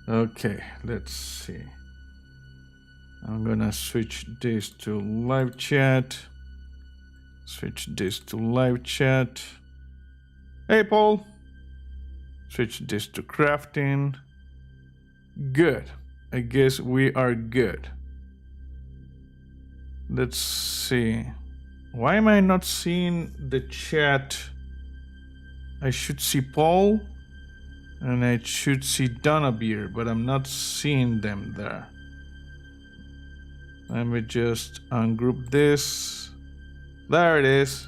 Okay, let's see. I'm gonna switch this to live chat. Switch this to live chat. Hey, Paul. Switch this to crafting. Good. I guess we are good. Let's see. Why am I not seeing the chat? I should see Paul and I should see Donabeer, but I'm not seeing them there. Let me just ungroup this. There it is.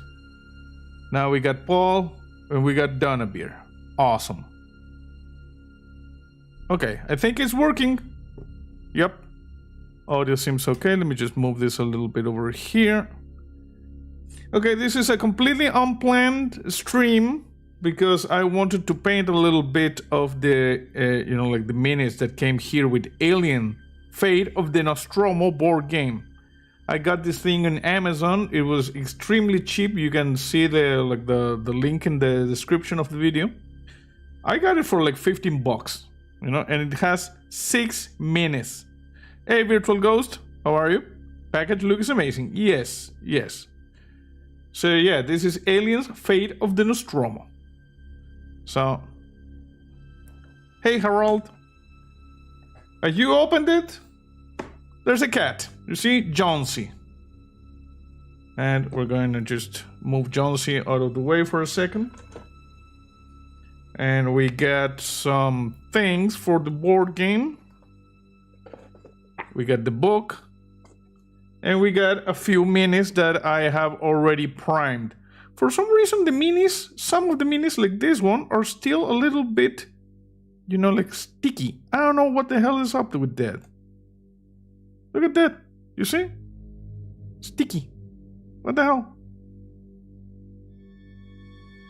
Now we got Paul and we got Donabeer. Awesome. Okay, I think it's working. Yep. Audio seems okay. Let me just move this a little bit over here. Okay, this is a completely unplanned stream because I wanted to paint a little bit of the, like the minis that came here with Alien Fate of the Nostromo board game. I got this thing on Amazon. It was extremely cheap. You can see the link in the description of the video. I got it for like 15 bucks, and it has 6 minis. Hey, Virtual Ghost, how are you? Package looks amazing. Yes, yes. So yeah, this is Aliens Fate of the Nostromo. So, hey Harold, you opened it? There's a cat. You see, Johnsy. And we're going to just move Johnsy out of the way for a second. And we got some things for the board game. We got the book. And we got a few minis that I have already primed. For some reason, the minis, some of the minis like this one, are still a little bit, like sticky. I don't know what the hell is up with that. Look at that. You see? Sticky. What the hell?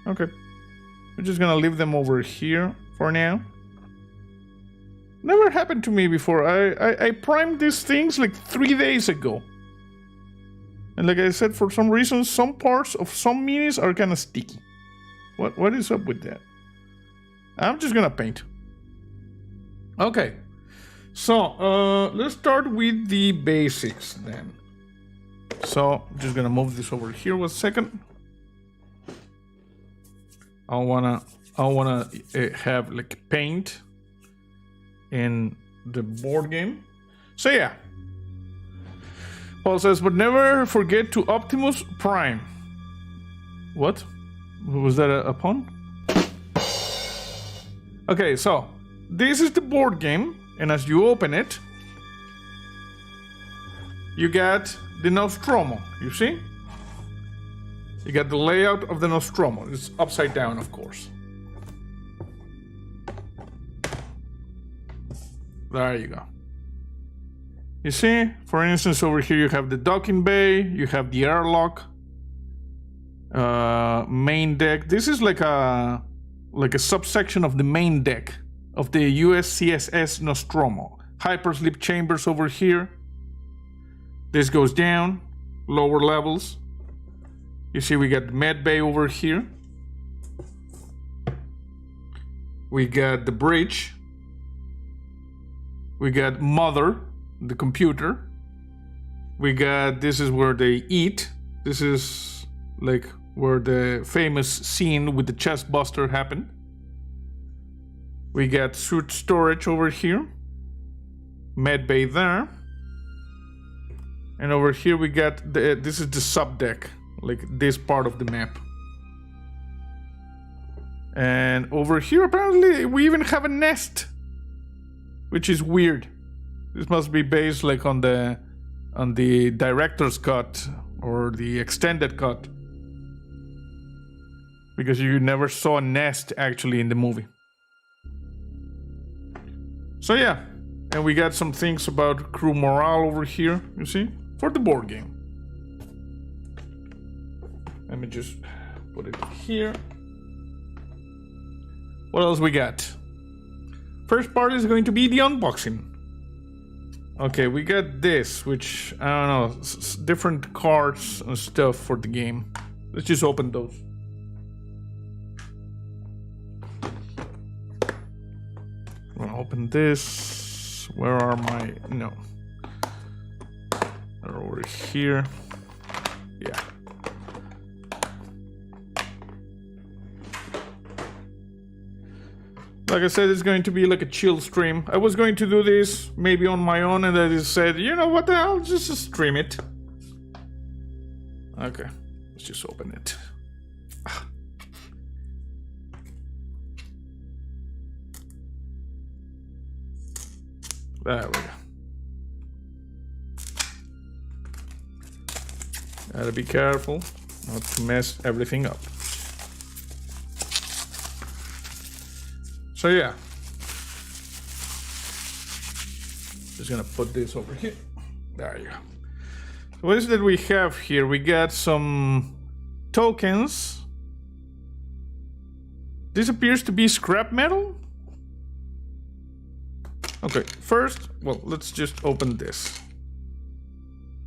Okay. We're just gonna leave them over here for now. Never happened to me before. I primed these things like 3 days ago. And like I said, for some reason, some parts of some minis are kind of sticky. What is up with that? I'm just gonna paint. Okay. So, let's start with the basics then. So, I'm just gonna move this over here 1 second. I wanna have like paint in the board game. So yeah. Paul says, but never forget to Optimus Prime. What? Was that a pun? Okay, so this is the board game, and as you open it, you got the Nostromo, you see? You got the layout of the Nostromo. It's upside down, of course. There you go. You see, for instance, over here you have the docking bay, you have the airlock, main deck. This is like a subsection of the main deck of the USCSS Nostromo. Hypersleep chambers over here. This goes down, lower levels. You see we got the med bay over here. We got the bridge. We got Mother, the computer. We got, this is where they eat. This is like where the famous scene with the chest buster happened. We got suit storage over here. Med bay there. And over here we got, this is the sub deck, like this part of the map. And over here apparently we even have a nest, which is weird. This must be based like on the director's cut or the extended cut, because you never saw a nest actually in the movie. So yeah, and we got some things about crew morale over here, you see, for the board game. Let me just put it here. What else we got? First part is going to be the unboxing. Okay, we got this, which, I don't know, different cards and stuff for the game. Let's just open those. Well, open this. Where are my... No. They're over here. Yeah. Like I said, it's going to be like a chill stream. I was going to do this maybe on my own, and I just said, you know what the hell, just stream it. Okay, let's just open it. There we go. Gotta be careful not to mess everything up. So yeah, just gonna put this over here. There you go. So what is it that we have here? We got some tokens. This appears to be scrap metal. Okay, first, well, let's just open this.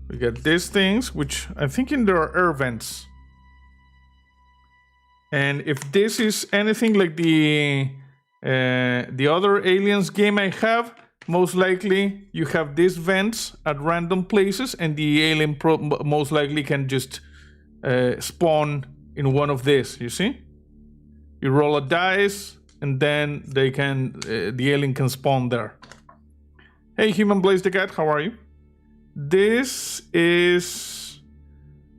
We got these things, which I'm thinking there are air vents. And if this is anything like the other Aliens game I have, most likely you have these vents at random places, and the alien most likely can just spawn in one of these. You see? You roll a dice, and then they can the alien can spawn there. Hey, Human Blaze the Cat, how are you? This is...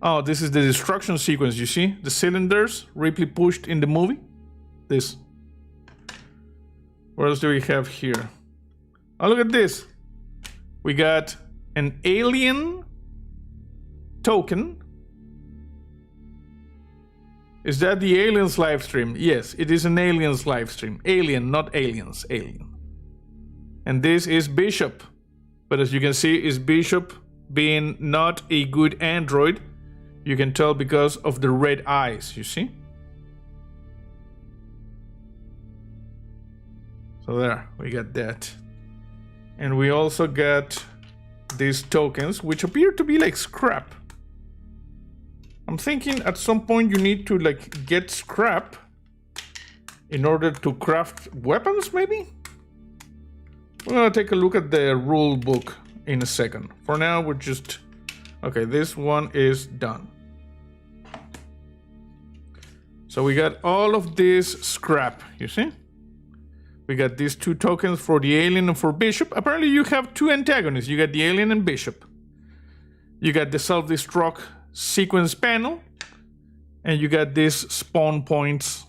Oh, this is the destruction sequence, you see? The cylinders Ripley pushed in the movie. This. What else do we have here? Oh, look at this. We got an alien token. Is that the aliens live stream? Yes, it is an aliens live stream. Alien, not aliens. Alien. And this is Bishop. But as you can see, is Bishop being not a good android. You can tell because of the red eyes, you see? So there, we got that. And we also got these tokens, which appear to be like scrap. I'm thinking at some point you need to like get scrap in order to craft weapons, maybe? We're gonna take a look at the rule book in a second. For now, we're just... Okay, this one is done. So we got all of this scrap, you see? We got these two tokens for the alien and for Bishop. Apparently you have two antagonists. You got the alien and Bishop. You got the self-destruct sequence panel. And you got these spawn points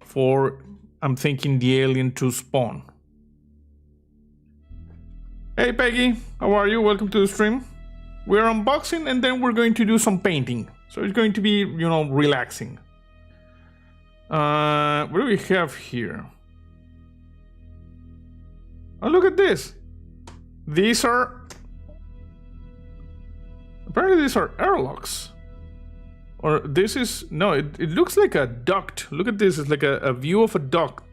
for, I'm thinking, the alien to spawn. Hey Peggy, how are you? Welcome to the stream. We're unboxing and then we're going to do some painting. So it's going to be, you know, relaxing. What do we have here? Oh, look at this. These are... Apparently these are airlocks. Or this is... No, it looks like a duct. Look at this. It's like a view of a duct.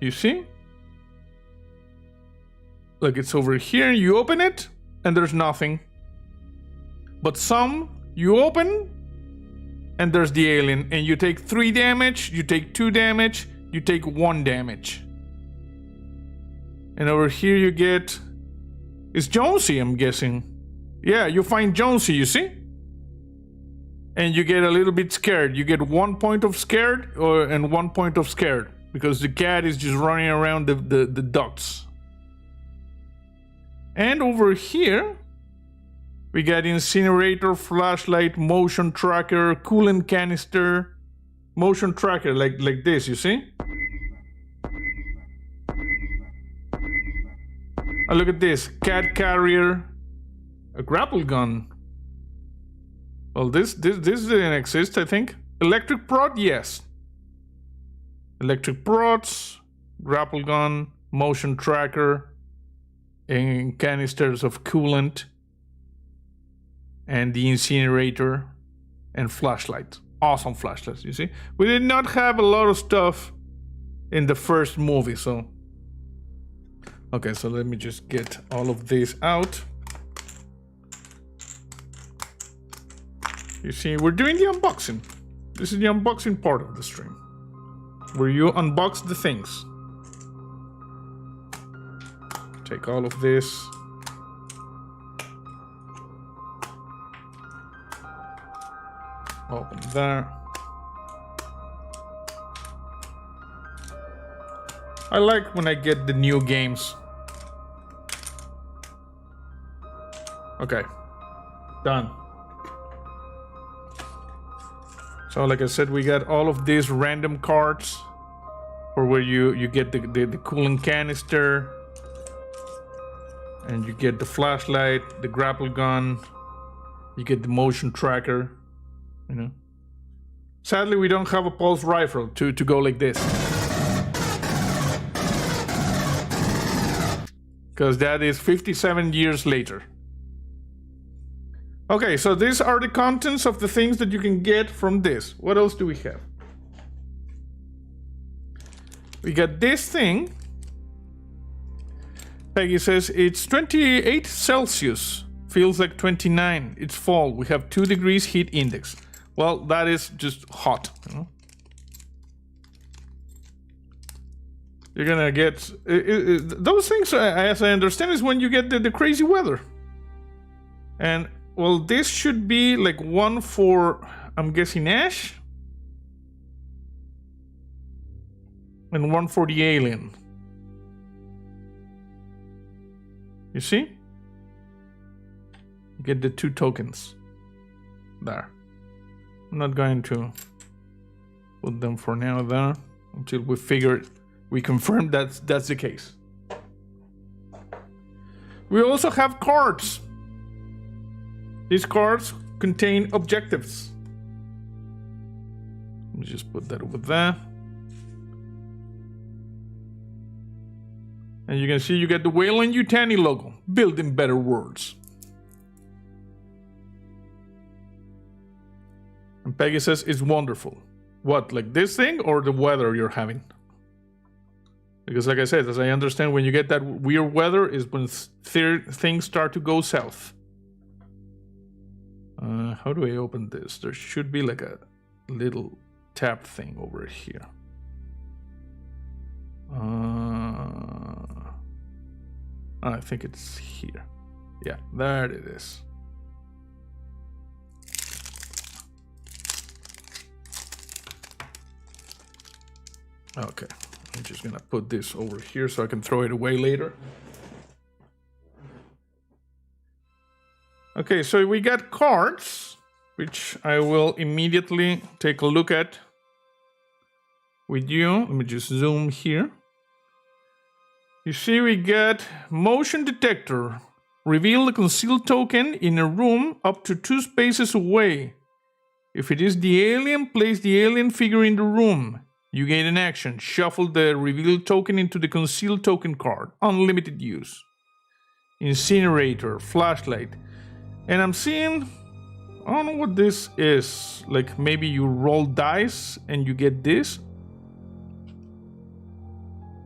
You see? Like it's over here. You open it and there's nothing. But some you open and there's the alien. And you take 3 damage. You take 2 damage. You take 1 damage. And over here you get... It's Jonesy, I'm guessing. Yeah, you find Jonesy, you see? And you get a little bit scared. You get 1 point of scared and 1 point of scared. Because the cat is just running around the ducts. And over here, we got incinerator, flashlight, motion tracker, coolant canister, motion tracker, like this, you see? Oh, look at this, cat carrier, a grapple gun. Well, this didn't exist, I think. Electric prod, yes. Electric prods, grapple gun, motion tracker, and canisters of coolant, and the incinerator, and flashlight. Awesome flashlights, you see? We did not have a lot of stuff in the first movie, so... Okay, so let me just get all of this out. You see, we're doing the unboxing. This is the unboxing part of the stream. where you unbox the things. Take all of this. Open there. I like when I get the new games. Okay. Done. So like I said, we got all of these random cards for where you get the coolant canister, and you get the flashlight, the grapple gun, you get the motion tracker, you know. Sadly, we don't have a pulse rifle to go like this, because that is 57 years later. Okay, so these are the contents of the things that you can get from this. What else do we have? We got this thing. Peggy says it's 28 Celsius. Feels like 29. It's fall. We have 2 degrees heat index. Well, that is just hot, you know? You're gonna get... those things, as I understand, is when you get the crazy weather. And... well, this should be like one for, I'm guessing, Ash. And one for the alien. You see? You get the 2 tokens. There. I'm not going to put them for now there until we confirm that's the case. We also have cards. These cards contain objectives. Let me just put that over there. And you can see you get the Wayland Yutani logo. Building better worlds. And Peggy says it's wonderful. What, like this thing or the weather you're having? Because like I said, as I understand, when you get that weird weather is when things start to go south. How do I open this? There should be like a little tab thing over here. I think it's here. Yeah, there it is. Okay, I'm just gonna put this over here so I can throw it away later. Okay, so we got cards, which I will immediately take a look at with you. Let me just zoom here. You see we got motion detector. Reveal the concealed token in a room up to 2 spaces away. If it is the alien, place the alien figure in the room. You gain an action. Shuffle the revealed token into the concealed token card. Unlimited use. Incinerator, flashlight. And I'm seeing, I don't know what this is. Like maybe you roll dice and you get this.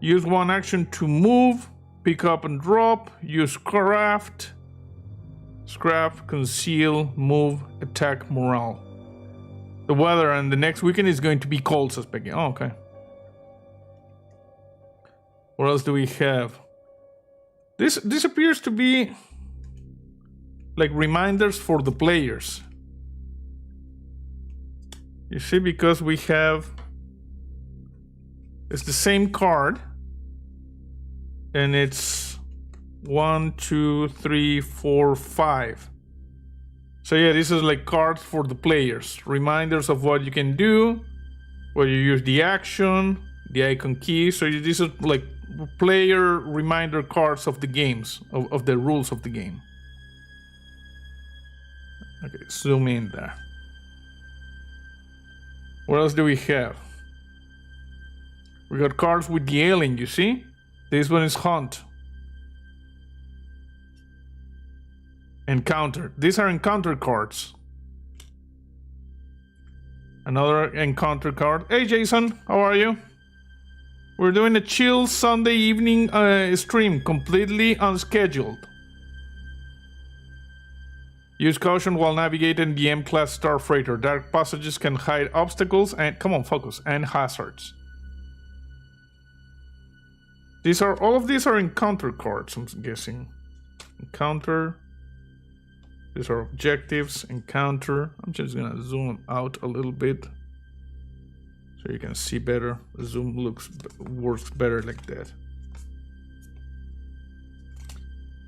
Use 1 action to move, pick up and drop, use craft, scrap, conceal, move, attack, morale. The weather and the next weekend is going to be cold, suspecting. Oh, okay. What else do we have? This appears to be like reminders for the players. You see, because we have, it's the same card, and it's 1, 2, 3, 4, 5. So yeah, this is like cards for the players. Reminders of what you can do, where you use the action, the icon key. So these are like player reminder cards of the games, of the rules of the game. Okay, zoom in there. What else do we have? We got cards with the alien, you see? This one is Hunt. Encounter. These are encounter cards. Another encounter card. Hey Jason, how are you? We're doing a chill Sunday evening stream, completely unscheduled. Use caution while navigating the M-class star freighter. Dark passages can hide obstacles and, come on, focus, and hazards. All of these are encounter cards, I'm guessing. Encounter. These are objectives, encounter. I'm just gonna zoom out a little bit so you can see better. The zoom works better like that.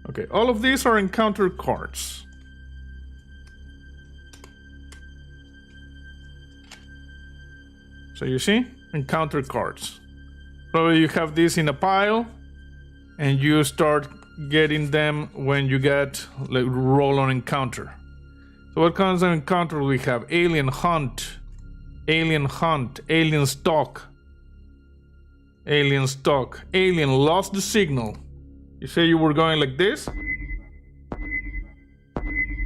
Okay, all of these are encounter cards. So you see, encounter cards. Probably you have this in a pile, and you start getting them when you get like roll on encounter. So what kinds of encounter we have? Alien hunt, alien stalk, alien lost the signal. You say you were going like this,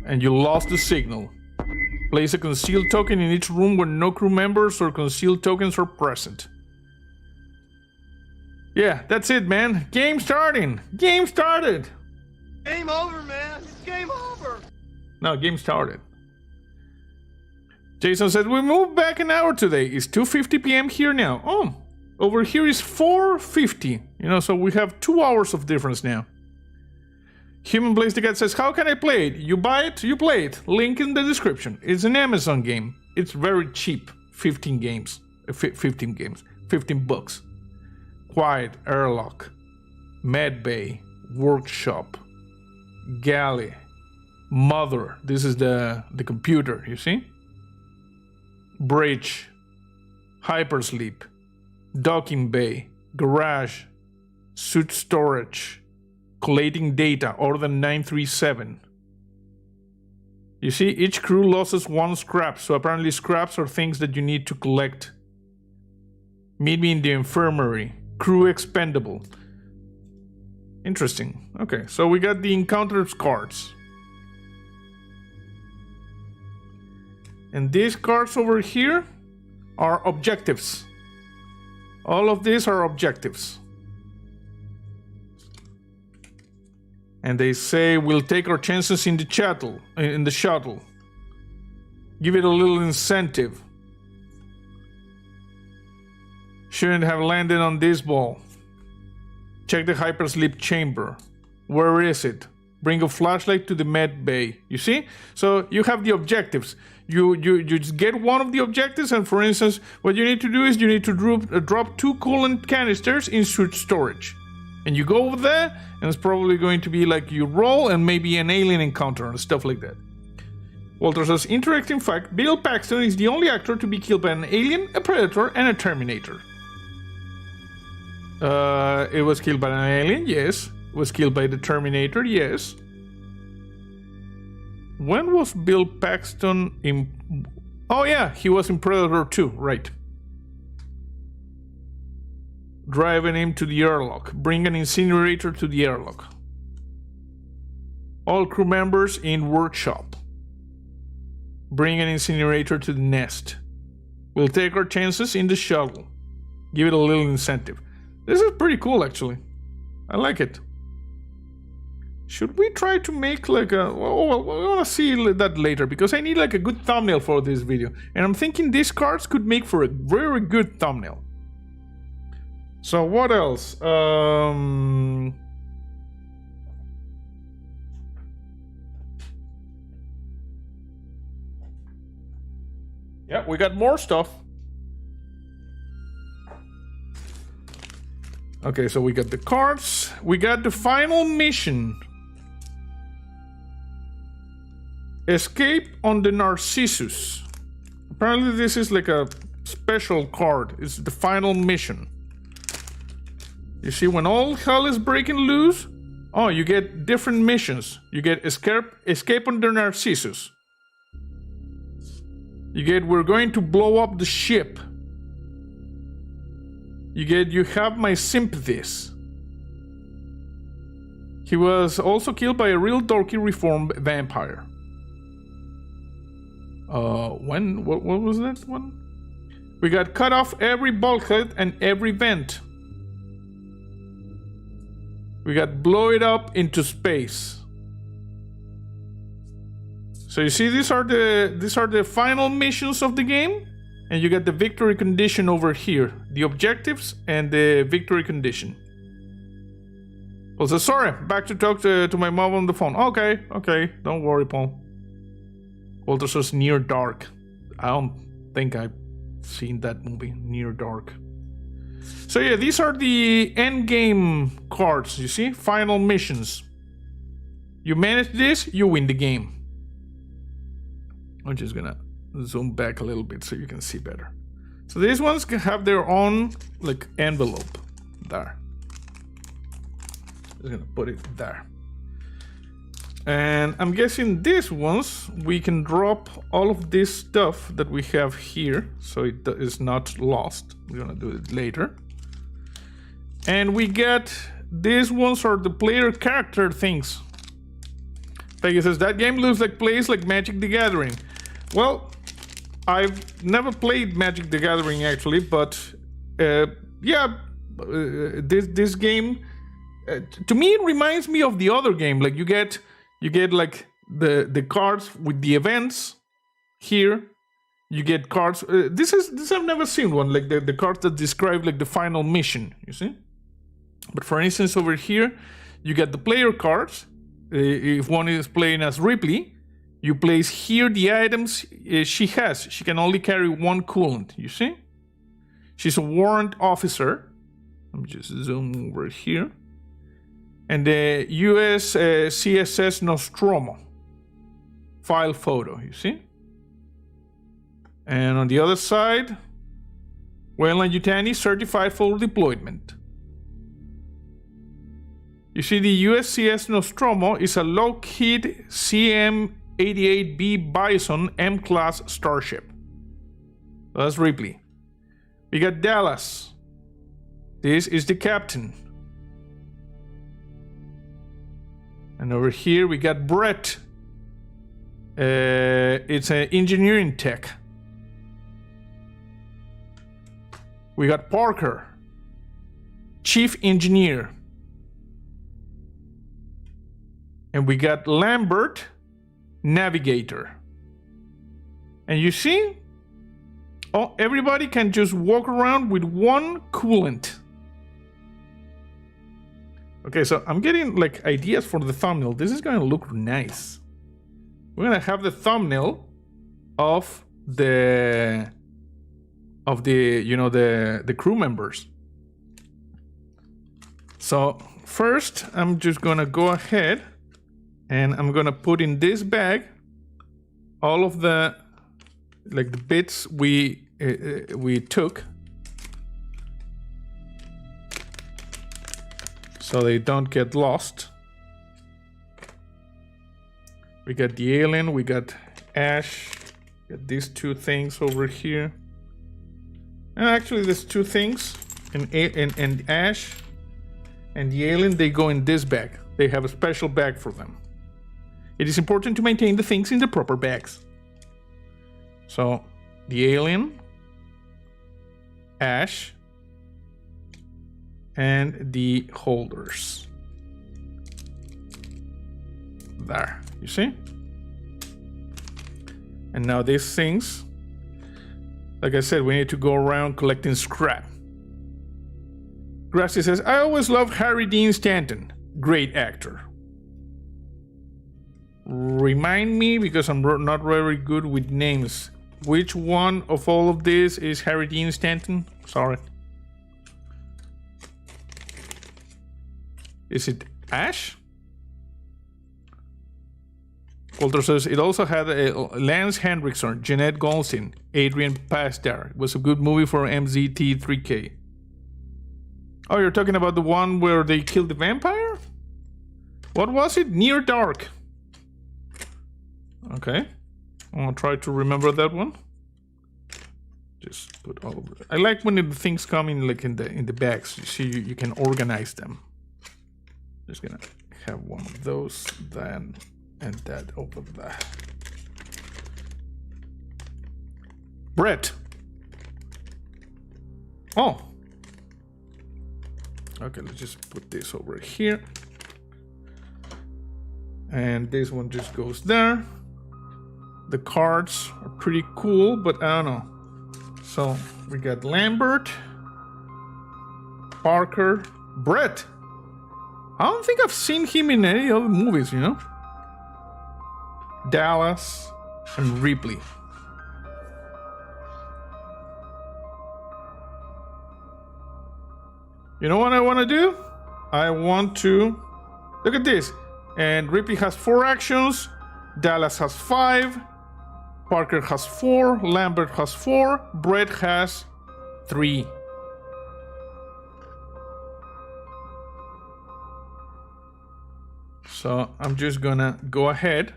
and you lost the signal. Place a concealed token in each room where no crew members or concealed tokens are present. Yeah, that's it, man. Game starting. Game started. Game over, man. It's game over. No, game started. Jason said, we moved back an hour today. It's 2:50 p.m. here now. Oh, over here is 4:50. You know, so we have 2 hours of difference now. Human Blaze the Cat says, how can I play it? You buy it, you play it. Link in the description. It's an Amazon game. It's very cheap. 15 games. 15 bucks. Quiet, Airlock, Medbay, Workshop, Galley, Mother. This is the computer, you see? Bridge, Hypersleep, Docking Bay, Garage, Suit Storage, Collating Data, Order 937. You see, each crew loses 1 scrap, so apparently scraps are things that you need to collect. Meet me in the infirmary. Crew expendable. Interesting. Okay, so we got the encounters cards. And these cards over here are objectives. All of these are objectives. And they say we'll take our chances in the shuttle. Give it a little incentive. Shouldn't have landed on this ball. Check the hypersleep chamber. Where is it? Bring a flashlight to the med bay. You see? So you have the objectives. You just get one of the objectives, and for instance, what you need to do is you need to drop 2 coolant canisters in suit storage. And you go over there, and it's probably going to be like you roll and maybe an alien encounter and stuff like that. Walter says, interesting fact, Bill Paxton is the only actor to be killed by an alien, a predator, and a Terminator. It was killed by an alien, yes. It was killed by the Terminator, yes. When was Bill Paxton in... Oh yeah, he was in Predator 2, right. Driving him to the airlock. Bring an incinerator to the airlock. All crew members in workshop. Bring an incinerator to the nest. We'll take our chances in the shuttle. Give it a little incentive. This is pretty cool, actually. I like it. Should we try to make like a... well, we want to see that later, because I need like a good thumbnail for this video. And I'm thinking these cards could make for a very good thumbnail. So what else? Yeah, we got more stuff. Okay, so we got the cards. We got the final mission. Escape on the Narcissus. Apparently this is like a special card. It's the final mission. You see, when all hell is breaking loose, oh, you get different missions. You get escape on the Narcissus. You get we're going to blow up the ship. You get you have my sympathies. He was also killed by a real dorky reformed vampire. What was that one? We got cut off every bulkhead and every vent. We got blow it up into space. So you see, these are the final missions of the game, and you got the victory condition over here, the objectives and the victory condition. Paul says, sorry, back to talk to my mom on the phone. Okay, don't worry, Paul. Walter says, Near Dark. I don't think I've seen that movie, Near Dark. So yeah, these are the end game cards, you see? Final missions. You manage this, you win the game. I'm just gonna zoom back a little bit so you can see better. So these ones can have their own, like, envelope. There. Just gonna put it there. And I'm guessing these ones, we can drop all of this stuff that we have here, so it is not lost. We're gonna do it later. And we get, these ones are the player character things. Peggy says, that game looks like plays like Magic the Gathering. Well, I've never played Magic the Gathering actually, but yeah, this game, to me it reminds me of the other game. Like you get like the cards with the events here. You get cards. This I've never seen one, like the cards that describe like the final mission. You see, but for instance over here, you get the player cards. If one is playing as Ripley, you place here the items she has. She can only carry one coolant. You see, she's a warrant officer. Let me just zoom over here. And the US CSS Nostromo file photo, you see? And on the other side, Wayland Yutani certified for deployment. You see, the USCS Nostromo is a Lockheed CM-88B Bison M-class starship. That's Ripley. We got Dallas. This is the captain. And over here we got Brett. It's an engineering tech. We got Parker, chief engineer. And we got Lambert, navigator. And you see, oh, everybody can just walk around with one coolant. Okay, so I'm getting like ideas for the thumbnail. This is gonna look nice. We're gonna have the thumbnail of the you know, the crew members. So first, I'm just gonna go ahead and I'm gonna put in this bag all of the like the bits we took, so they don't get lost. We got the alien, we got Ash, got these two things over here. And actually there's two things, and Ash and the alien, they go in this bag. They have a special bag for them. It is important to maintain the things in the proper bags. So the alien, Ash, and the holders. There, you see? And now these things, like I said, we need to go around collecting scrap. Grassy says, I always love Harry Dean Stanton. Great actor. Remind me, because I'm not very good with names. Which one of all of this is Harry Dean Stanton? Sorry. Is it Ash? Walter says it also had Lance Henriksen, Jeanette Goldstein, Adrian Pasdar. It was a good movie for MZT3K. Oh, you're talking about the one where they killed the vampire? What was it? Near Dark. Okay. I'll try to remember that one. Just put all of it. I like when the things come in like in the bags. You see, you can organize them. Just gonna have one of those, then, and that over there. Brett. Oh. Okay, let's just put this over here. And this one just goes there. The cards are pretty cool, but I don't know. So we got Lambert, Parker, Brett. I don't think I've seen him in any other movies, you know? Dallas and Ripley. You know what I want to do? I want to... Look at this. And Ripley has 4 actions. Dallas has 5. Parker has 4. Lambert has 4. Brett has 3. So I'm just gonna go ahead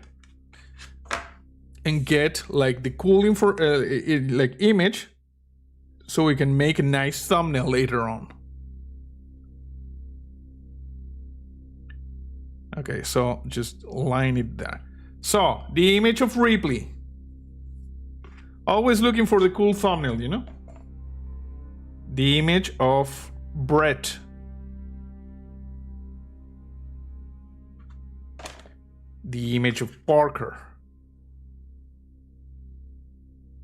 and get like the cool like image so we can make a nice thumbnail later on. Okay, so just line it there. So, the image of Ripley. Always looking for the cool thumbnail, you know? The image of Brett. The image of Parker.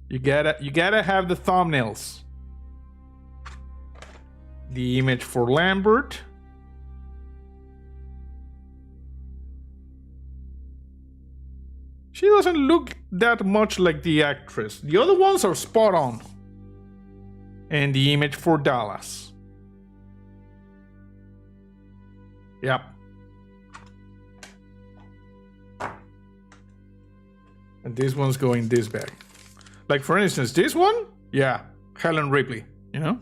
You gotta have the thumbnails. The image for Lambert. She doesn't look that much like the actress. The other ones are spot on. And the image for Dallas. Yep. And this one's going this bag. Like for instance, this one? Yeah, Helen Ripley, you know?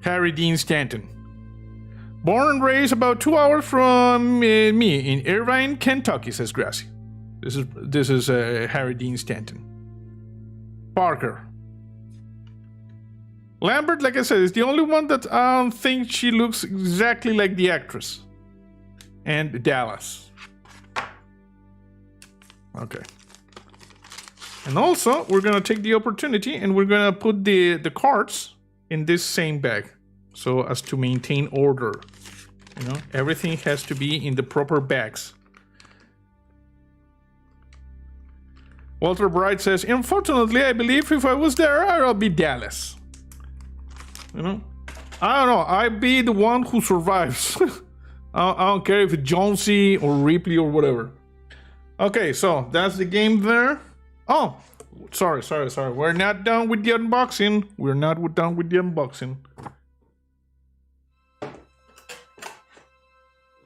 Harry Dean Stanton. Born and raised about 2 hours from me in Irvine, Kentucky, says Gracie. This is Harry Dean Stanton. Parker. Lambert, like I said, is the only one that I don't think she looks exactly like the actress. And Dallas. Okay. And also, we're gonna take the opportunity and we're gonna put the cards in this same bag. So as to maintain order. You know, everything has to be in the proper bags. Walter Bright says, unfortunately, I believe if I was there, I'll be Dallas. You know? I don't know. I'd be the one who survives. I don't care if it's Jonesy or Ripley or whatever. Okay, so that's the game there. Oh, sorry. We're not done with the unboxing. We're not done with the unboxing.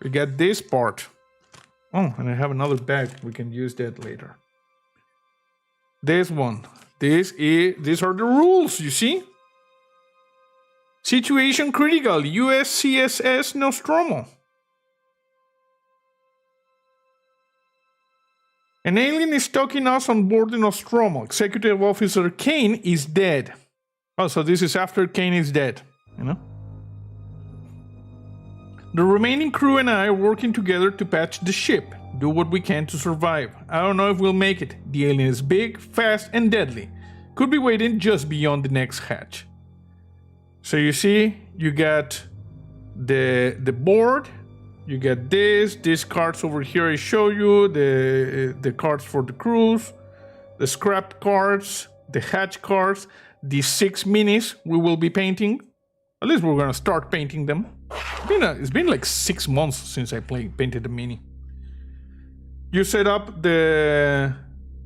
We got this part. Oh, and I have another bag. We can use that later. This one. These are the rules, you see? Situation critical. USCSS Nostromo. An alien is stalking us on board the Nostromo. Executive Officer Kane is dead. Oh, so this is after Kane is dead, you know? The remaining crew and I are working together to patch the ship. Do what we can to survive. I don't know if we'll make it. The alien is big, fast, and deadly. Could be waiting just beyond the next hatch. So you see, you got the board. You get these cards over here I show you, the cards for the crews, the scrapped cards, the hatch cards, the 6 minis we will be painting. At least we're gonna start painting them. It's been like 6 months since I painted the mini. You set up the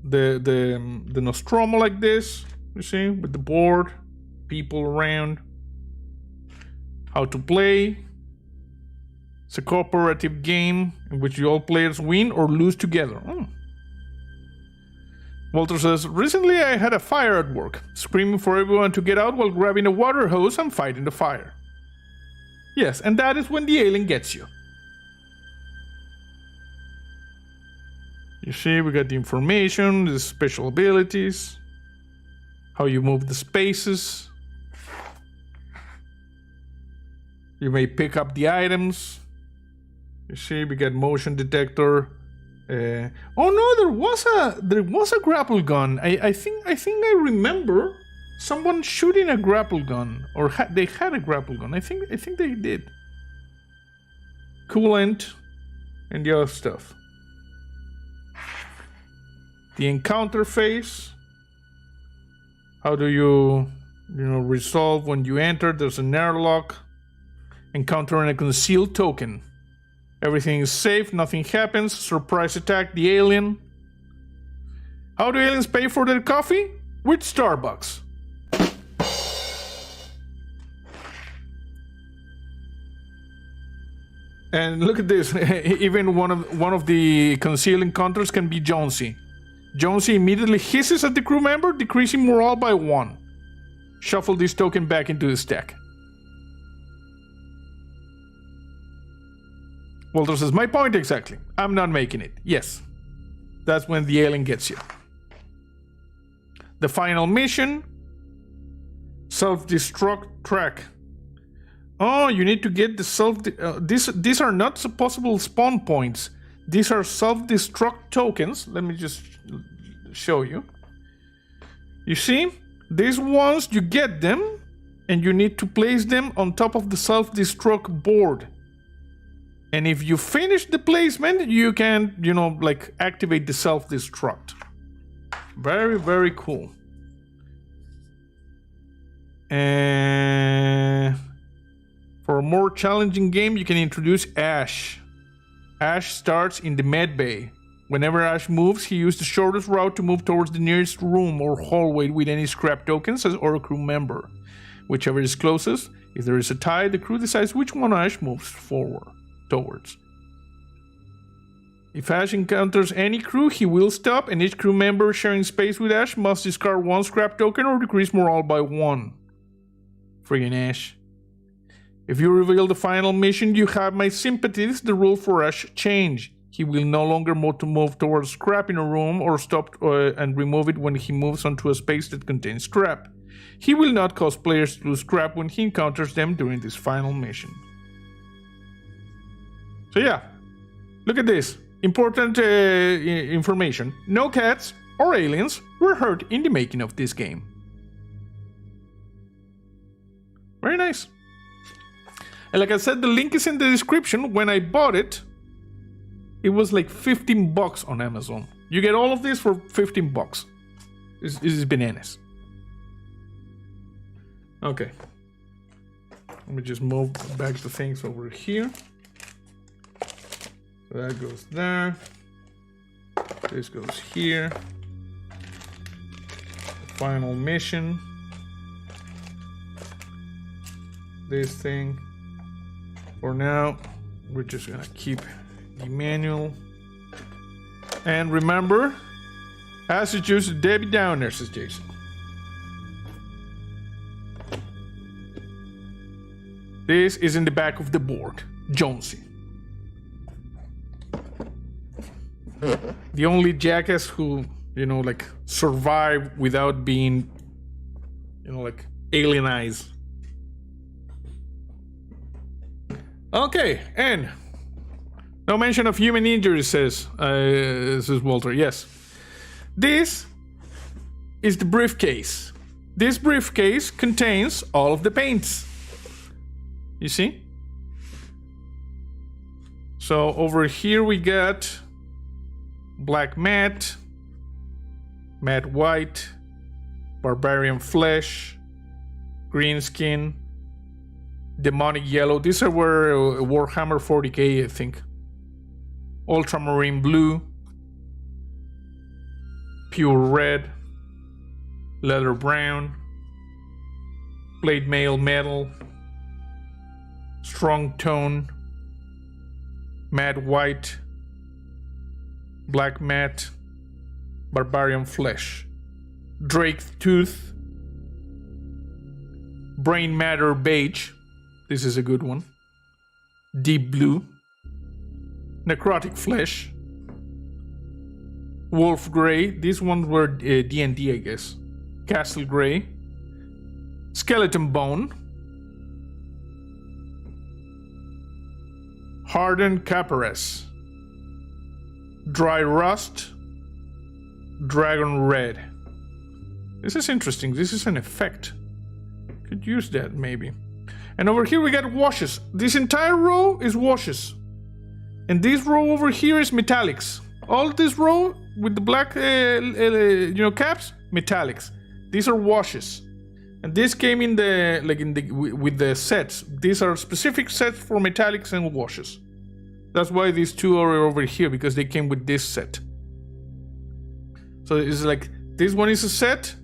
Nostromo like this, you see, with the board, people around. How to play. It's a cooperative game in which all players win or lose together. Oh. Walter says, recently I had a fire at work, screaming for everyone to get out while grabbing a water hose and fighting the fire. Yes, and that is when the alien gets you. You see, we got the information, the special abilities, how you move the spaces. You may pick up the items. You see, we got motion detector. Oh no, there was a grapple gun. I think I remember someone shooting a grapple gun, or they had a grapple gun. I think they did. Coolant and the other stuff. The encounter phase. How do you resolve when you enter? There's an airlock. Encountering a concealed token. Everything is safe, nothing happens. Surprise attack the alien. How do aliens pay for their coffee? With Starbucks. And look at this. Even one of the concealed encounters can be Jonesy. Jonesy immediately hisses at the crew member, decreasing morale by 1. Shuffle this token back into the stack. Walter says, my point exactly. I'm not making it. Yes. That's when the alien gets you. The final mission. Self-destruct track. Oh, you need to get the these are not possible spawn points. These are self-destruct tokens. Let me just show you. You see? These ones, you get them, and you need to place them on top of the self-destruct board. And if you finish the placement, you can, like activate the self-destruct. Very, very cool. And for a more challenging game, you can introduce Ash. Ash starts in the med bay. Whenever Ash moves, he uses the shortest route to move towards the nearest room or hallway with any scrap tokens or a crew member. Whichever is closest. If there is a tie, the crew decides which one Ash moves towards. If Ash encounters any crew, he will stop, and each crew member sharing space with Ash must discard 1 scrap token or decrease morale by 1. Friggin' Ash. If you reveal the final mission, you have my sympathies. The rule for Ash change. He will no longer move towards scrap in a room or stop and remove it when he moves onto a space that contains scrap. He will not cause players to lose scrap when he encounters them during this final mission. So yeah, look at this. Important information. No cats or aliens were hurt in the making of this game. Very nice. And like I said, the link is in the description. When I bought it, it was like $15 on Amazon. You get all of this for $15. This is bananas. Okay. Let me just move back the things over here. So that goes there. This goes here. The final mission. This thing. For now, we're just gonna keep the manual. And remember, acid juice is Debbie Downer, says Jason. This is in the back of the board. Jonesy. The only jackass who, like, survived without being, like, alienized. Okay, and no mention of human injuries, says Walter. Yes. This is the briefcase. This briefcase contains all of the paints. You see? So over here we got black matte, matte white, barbarian flesh, green skin, demonic yellow. These are where Warhammer 40k, I think. Ultramarine blue, pure red, leather brown, plate mail metal, strong tone, matte white, black matte, barbarian flesh, drake tooth, brain matter beige. This is a good one. Deep blue, necrotic flesh, wolf gray. These ones were D&D, I guess. Castle gray, skeleton bone, hardened capares, dry rust, dragon red. This is interesting. This is an effect. Could use that maybe. And over here we got washes. This entire row is washes. And this row over here is metallics. All this row with the black caps, metallics. These are washes. And this came in the with the sets. These are specific sets for metallics and washes. That's why these two are over here, because they came with this set. So it's like this one is a set,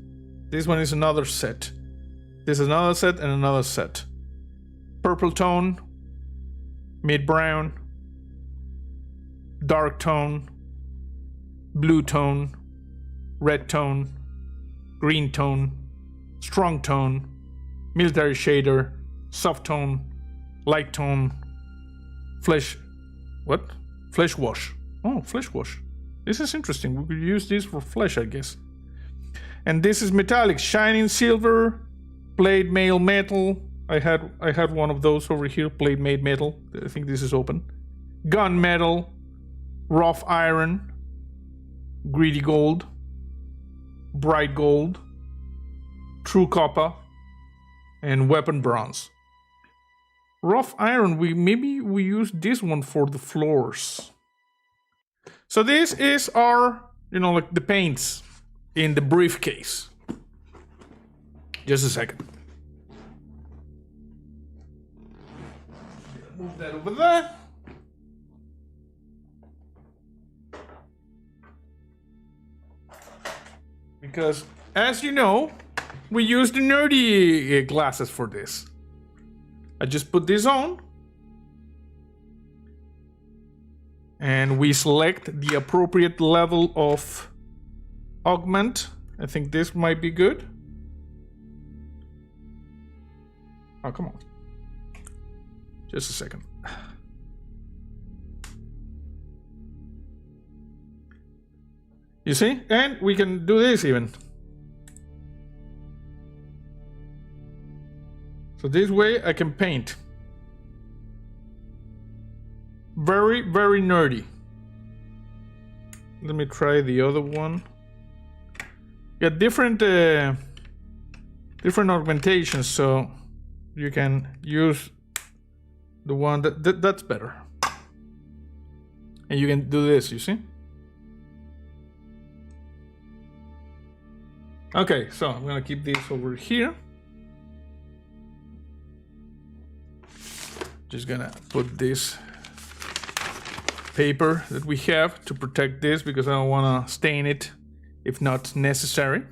this one is another set. This is another set and another set. Purple tone, mid brown, dark tone, blue tone, red tone, green tone, strong tone, military shader, soft tone, light tone, flesh. What? Flesh wash. Oh, flesh wash. This is interesting. We could use this for flesh, I guess. And this is metallic, shining silver, plate mail metal. I had one of those over here, plate made metal. I think this is open. Gun metal, rough iron, greedy gold, bright gold, true copper, and weapon bronze. Rough iron, maybe we use this one for the floors. So this is our, like the paints in the briefcase. Just a second. Move that over there. Because, as you know, we use the nerdy glasses for this. I just put this on. And we select the appropriate level of augment. I think this might be good. Oh, come on. Just a second. You see? And we can do this even. So this way I can paint. Very, very nerdy. Let me try the other one. Got different augmentations, so you can use the one that's better. And you can do this, you see? Okay, so I'm gonna keep this over here. Just gonna put this paper that we have to protect this because I don't want to stain it if not necessary.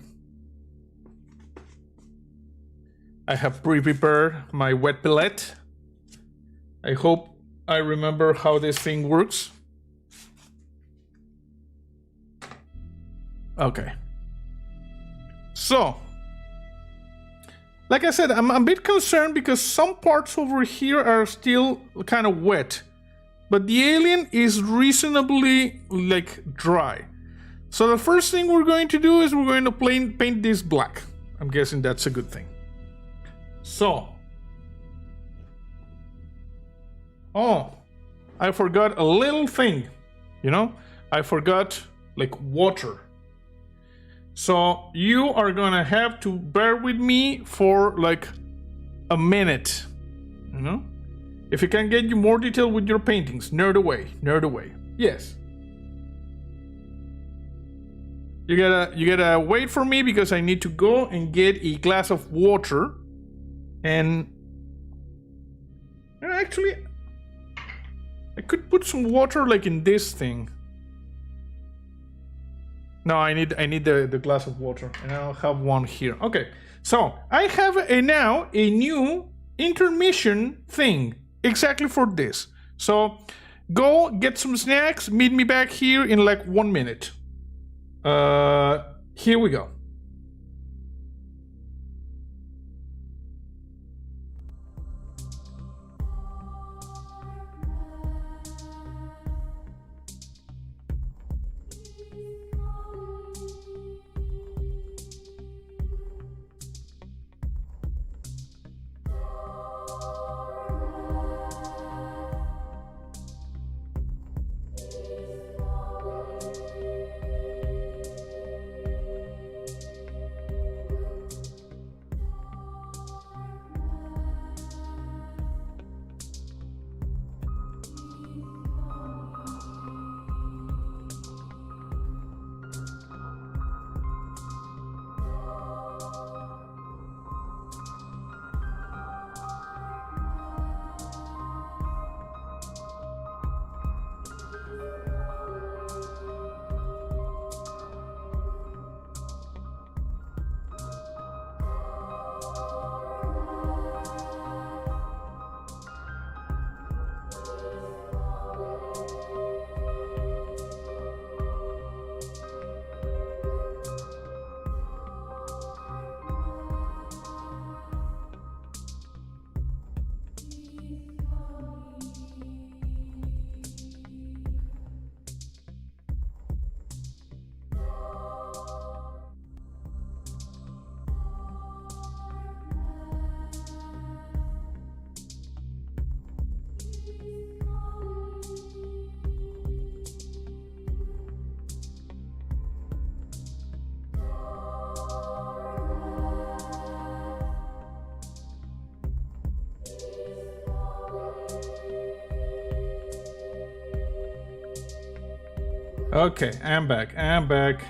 I have pre-prepared my wet palette. I hope I remember how this thing works. Okay. So, like I said, I'm a bit concerned because some parts over here are still kind of wet. But the alien is reasonably, dry. So the first thing we're going to do is we're going to paint this black. I'm guessing that's a good thing. So. Oh, I forgot a little thing. I forgot, water. So you are gonna have to bear with me for, a minute. If you can get you more detail with your paintings, nerd away, nerd away. Yes. You gotta wait for me because I need to go and get a glass of water. And actually, I could put some water in this thing. No, I need the glass of water, and I'll have one here. Okay, so I have now a new intermission thing. Exactly for this. So go get some snacks, meet me back here in 1 minute. Here we go. Okay, I'm back. I'm back.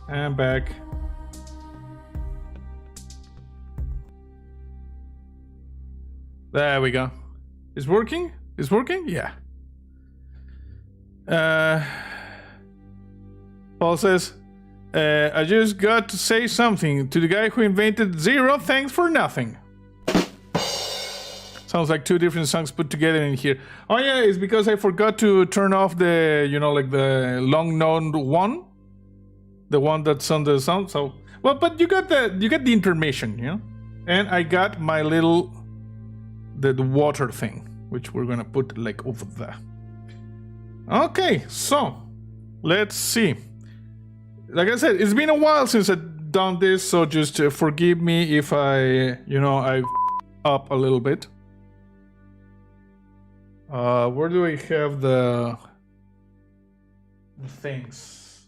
I'm back. There we go. It's working? It's working? Yeah. Paul says, I just got to say something to the guy who invented zero thanks for nothing. Sounds like two different songs put together in here. Oh yeah, it's because I forgot to turn off the, you know, like the long known one. The one that's on the sound. So, well, but you got the information, you know? And I got my little, the water thing, which we're gonna put like over there. Okay, so let's see. Like I said, it's been a while since I've done this, so just forgive me if I, you know, I up a little bit. Where do I have the things?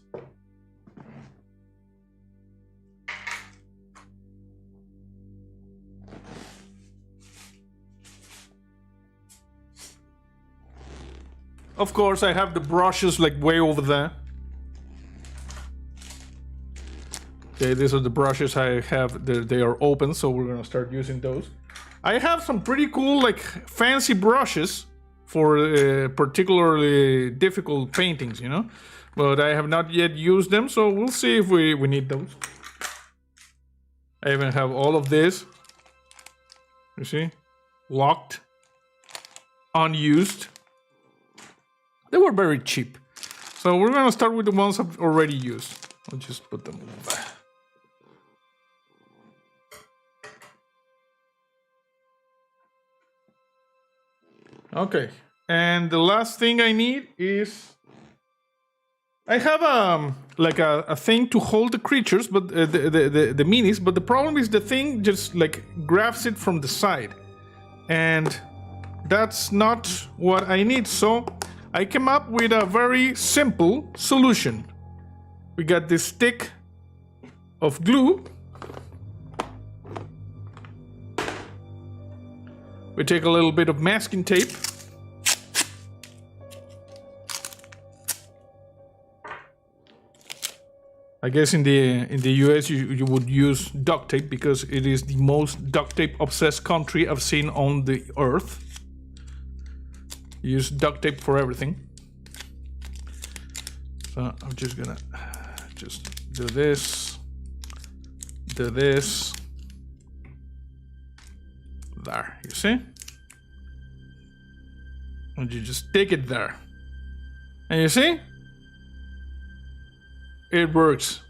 Of course, I have the brushes like way over there. Okay, these are the brushes I have. They are open, so we're gonna start using those. I have some pretty cool, like, fancy brushes for particularly difficult paintings, you know? But I have not yet used them, so we'll see if we need those. I even have all of this. You see? Locked. Unused. They were very cheap. So we're gonna start with the ones I've already used. I'll just put them over. Okay, and the last thing I need is I have like a thing to hold the creatures, but the minis. But the problem is the thing just like grabs it from the side, and that's not what I need. So I came up with a very simple solution. We got this stick of glue. We take a little bit of masking tape. I guess in the US you would use duct tape because it is the most duct tape obsessed country I've seen on the earth. You use duct tape for everything. So I'm just gonna do this. There, you see? And you just stick it there. And you see? It works.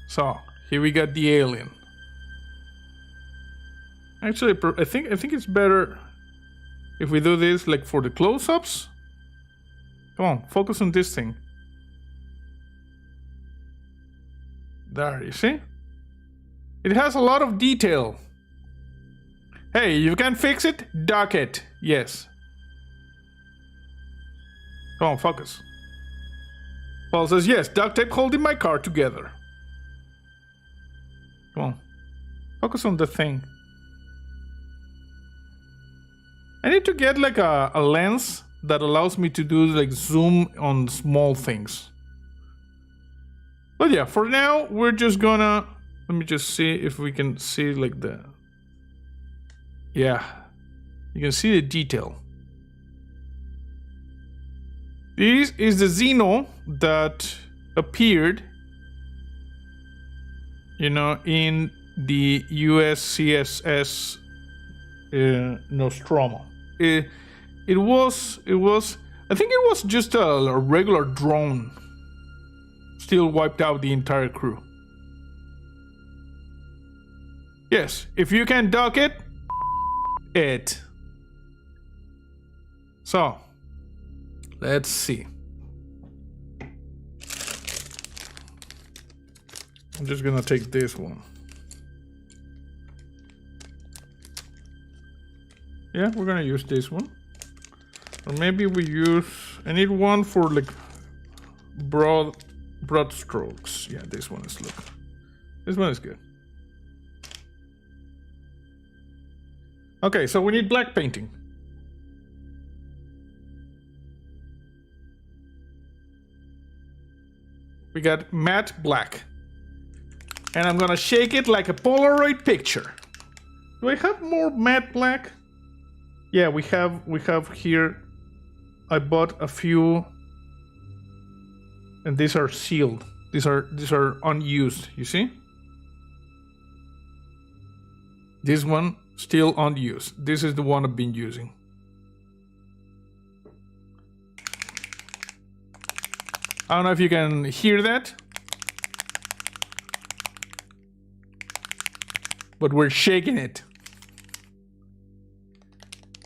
So, here we got the alien. Actually, I think it's better if we do this like for the close-ups. Come on, focus on this thing. There, you see? It has a lot of detail. Hey, you can fix it? Duck it. Yes. Come on, focus. Paul says, yes, duct tape holding my car together. Come on. Focus on the thing. I need to get like a lens that allows me to do like zoom on small things. But yeah, for now, we're just gonna... Let me just see if we can see like the... Yeah. You can see the detail. This is the Xeno that appeared, you know, in the USCSS Nostromo. It was, I think it was just a regular drone. Still wiped out the entire crew. Yes, if you can duck it, it. So, let's see. I'm just gonna take this one. Yeah, we're gonna use this one. Or maybe we use... I need one for like broad strokes. Yeah, this one is, look. This one is good. Okay, so we need black painting. We got matte black. And I'm gonna shake it like a Polaroid picture. Do I have more matte black? Yeah, we have here. I bought a few, and these are sealed. These are unused. You see? This one still unused. This is the one I've been using. I don't know if you can hear that, but we're shaking it.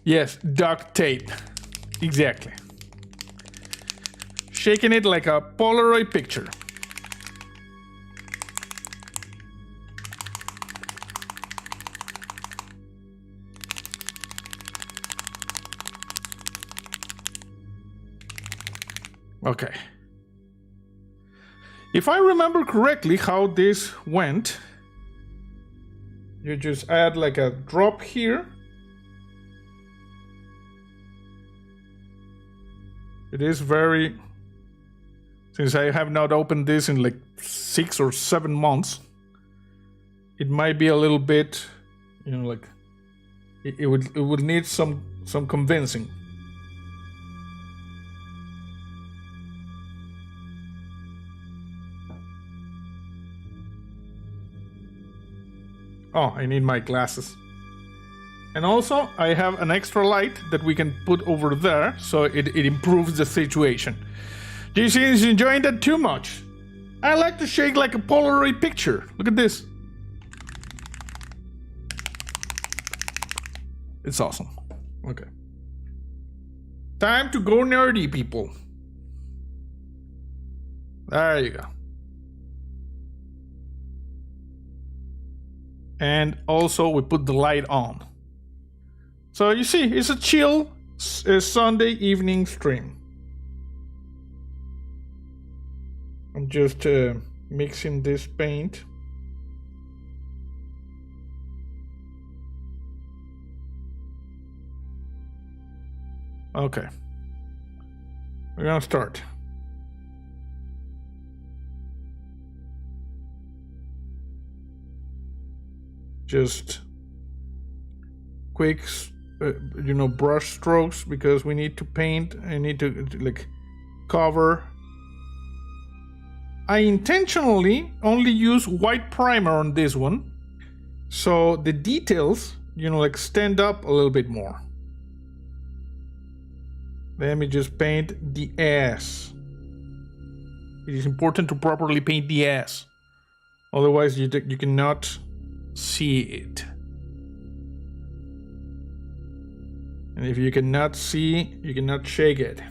Yes, duct tape. Exactly. Shaking it like a Polaroid picture. Okay. If I remember correctly how this went, you just add like a drop here. It is very, since I have not opened this in like 6 or 7 months, it might be a little bit, you know, like it would need some convincing. Oh, I need my glasses. And also, I have an extra light that we can put over there, so it improves the situation. JC is enjoying that too much. I like to shake like a Polaroid picture. Look at this. It's awesome. Okay. Time to go nerdy, people. There you go. And also, we put the light on. So you see, it's a chill Sunday evening stream. I'm just mixing this paint. Okay. We're gonna start. Just quick brush strokes, because we need to paint. I need to like cover. I intentionally only use white primer on this one, so the details, like stand up a little bit more. Let me just paint the ass. It is important to properly paint the ass, otherwise you cannot see it. And if you cannot see, you cannot shake it.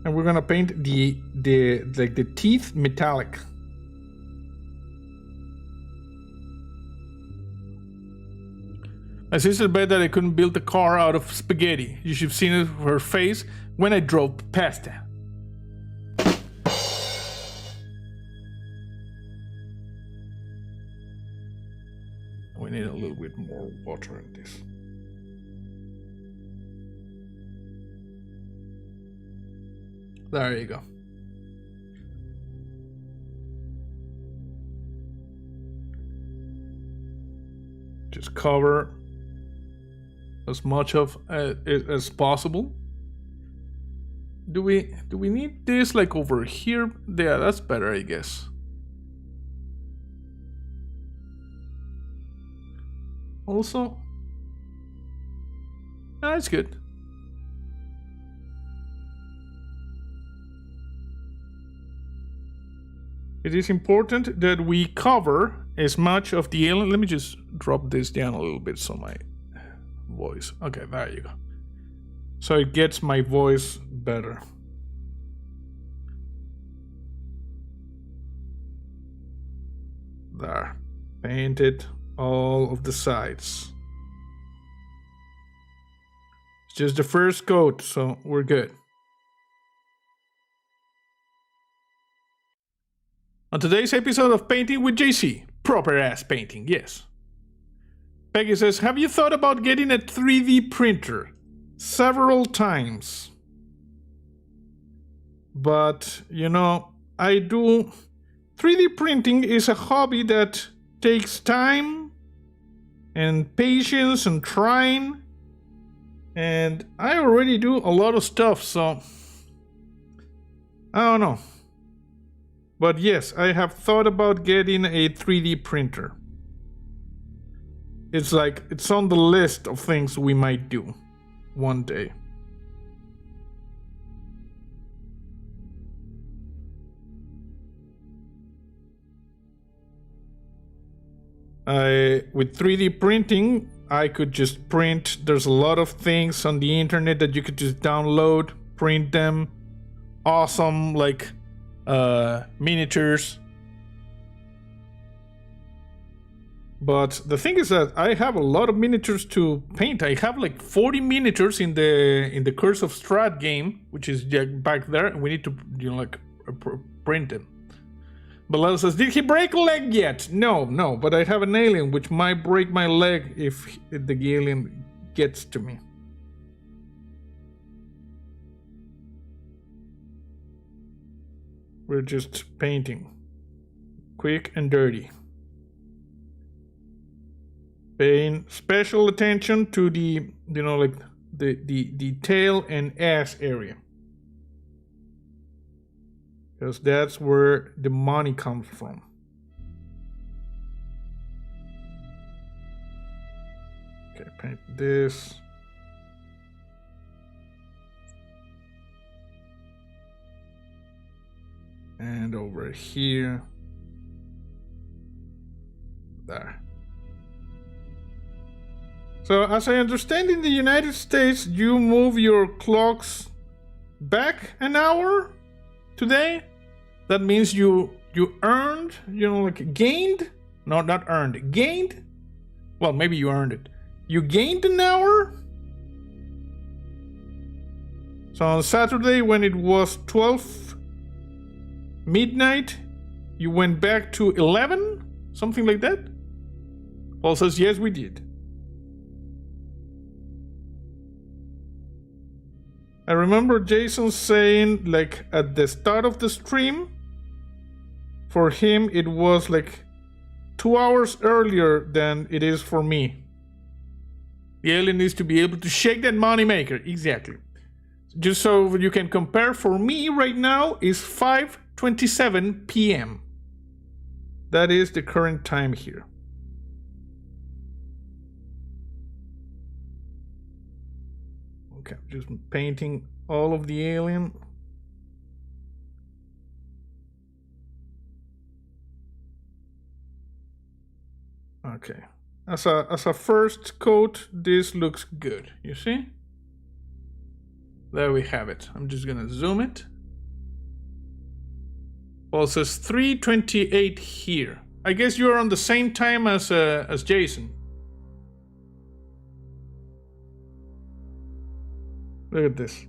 And we're gonna paint the teeth metallic. My sister bet that I couldn't build a car out of spaghetti. You should have seen it her face when I drove past it. We need a little bit more water in this. There you go. Just cover as much of it as possible. Do we need this like over here? Yeah, that's better, I guess. Also, that's good. It is important that we cover as much of the alien. Let me just drop this down a little bit so my voice. Okay, there you go. So it gets my voice better. There. Paint it all of the sides. It's just the first coat, so we're good. On today's episode of Painting with JC, proper ass painting, yes. Peggy says, have you thought about getting a 3D printer? several times. But, you know, I do... 3D printing is a hobby that takes time and patience and trying. And I already do a lot of stuff, so... I don't know. But yes, I have thought about getting a 3D printer. It's like, it's on the list of things we might do one day. With 3D printing, I could just print. There's a lot of things on the internet that you could just download, print them. Awesome, like miniatures. But the thing is that I have a lot of miniatures to paint. I have like 40 miniatures in the Curse of Strahd game, which is back there, and we need to, you know, like print them. But Lel says, did he break a leg yet? No, but I have an alien which might break my leg if the alien gets to me. We're just painting. Quick and dirty. Paying special attention to the, you know, like the tail and ass area. Because that's where the money comes from. Okay, paint this. And over here. There. So, as I understand, in the United States, you move your clocks back an hour today. That means you earned, you know, like gained? No, not earned. Gained? Well, maybe you earned it. You gained an hour? So on Saturday, when it was 12 midnight, you went back to 11? Something like that? Paul says, yes, we did. I remember Jason saying, like, at the start of the stream, for him it was like 2 hours earlier than it is for me. The alien needs to be able to shake that moneymaker. Exactly. Just so you can compare, for me right now is 5:27 p.m. That is the current time here. Okay, just painting all of the alien. Okay, as a first coat, this looks good. You see? There we have it. I'm just gonna zoom it. Well, it says 3:28 here. I guess you are on the same time as Jason. Look at this.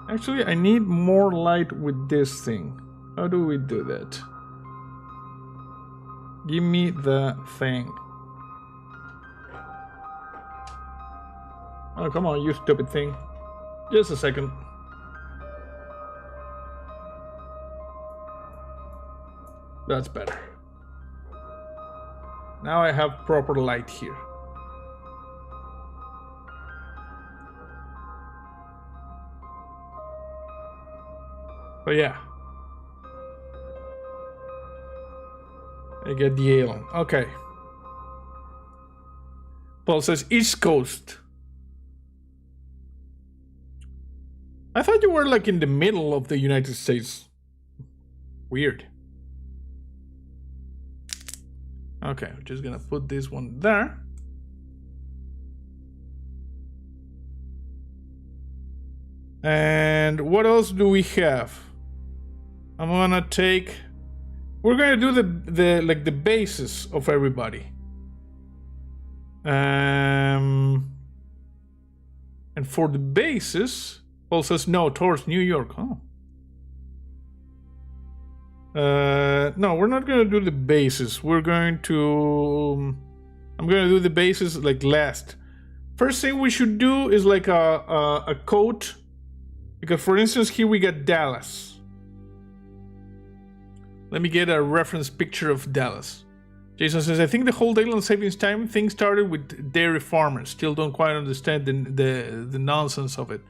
Actually, I need more light with this thing. How do we do that? Give me the thing. Oh, come on, you stupid thing. Just a second. That's better. Now I have proper light here. But yeah. I get the alien. Okay. Paul says East Coast. I thought you were like in the middle of the United States. Weird. Okay, I'm just gonna put this one there. And what else do we have? I'm gonna take... We're gonna do the basis of everybody. And for the basis, Paul says no, towards New York. Oh. No, we're not gonna do the basis. We're going to... I'm gonna do the basis like last. First thing we should do is like a code, because for instance here we got Dallas. Let me get a reference picture of Dallas. Jason says, I think the whole daylight savings time thing started with dairy farmers. Still don't quite understand the nonsense of it.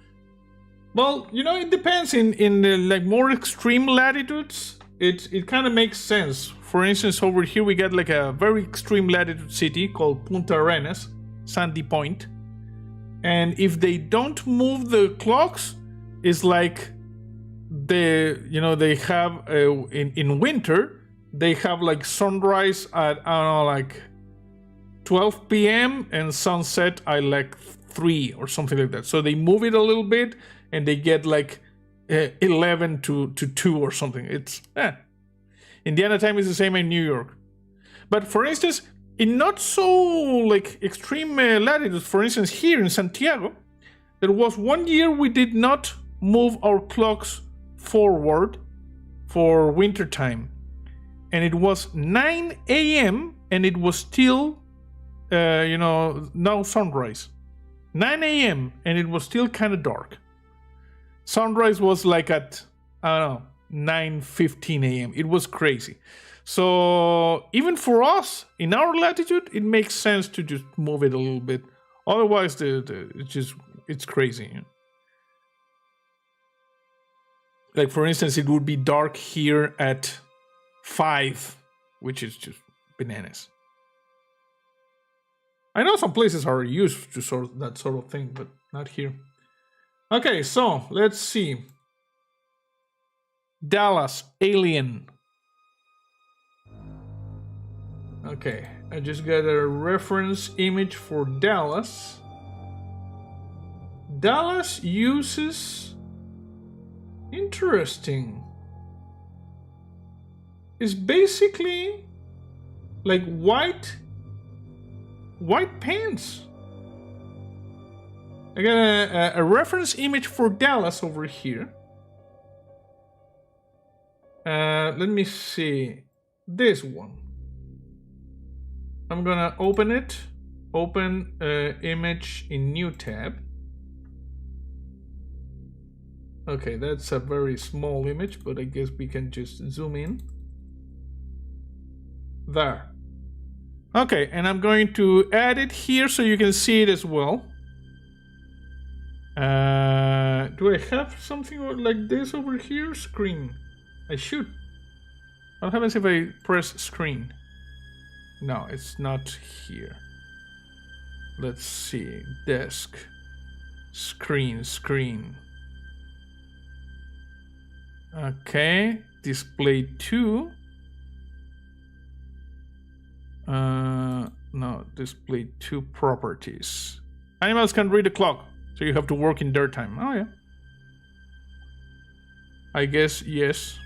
Well, you know, it depends. In the, like more extreme latitudes, it kind of makes sense. For instance, over here we got like a very extreme latitude city called Punta Arenas, Sandy Point. And if they don't move the clocks, it's like they have in winter, they have like sunrise at, I don't know, like 12 p.m. and sunset at like 3 or something like that. So they move it a little bit and they get like 11 to 2 or something. It's Indiana time is the same in New York. But for instance, in not so like extreme latitudes, for instance here in Santiago, there was one year we did not move our clocks forward for winter time. And it was 9 a.m. and it was still, no sunrise. 9 a.m. and it was still kind of dark. Sunrise was like at, I don't know, 9:15 a.m. It was crazy. So even for us, in our latitude, it makes sense to just move it a little bit. Otherwise, it's crazy. You know? Like for instance, it would be dark here at 5, which is just bananas. I know some places are used to that sort of thing, but not here. Okay, so let's see. Dallas, Alien. Okay, I just got a reference image for Dallas. Dallas uses... Interesting. It's basically like white pants. I got a reference image for Dallas over here. Let me see. This one. I'm gonna open it. Open image in new tab. Okay, that's a very small image, but I guess we can just zoom in. There. Okay, and I'm going to add it here so you can see it as well. Do I have something like this over here? Screen. I should. What happens if I press screen? No, it's not here. Let's see. Desk. Screen. Okay. Display 2. No, display 2 properties. Animals can read the clock, so you have to work in their time. Oh yeah. I guess yes.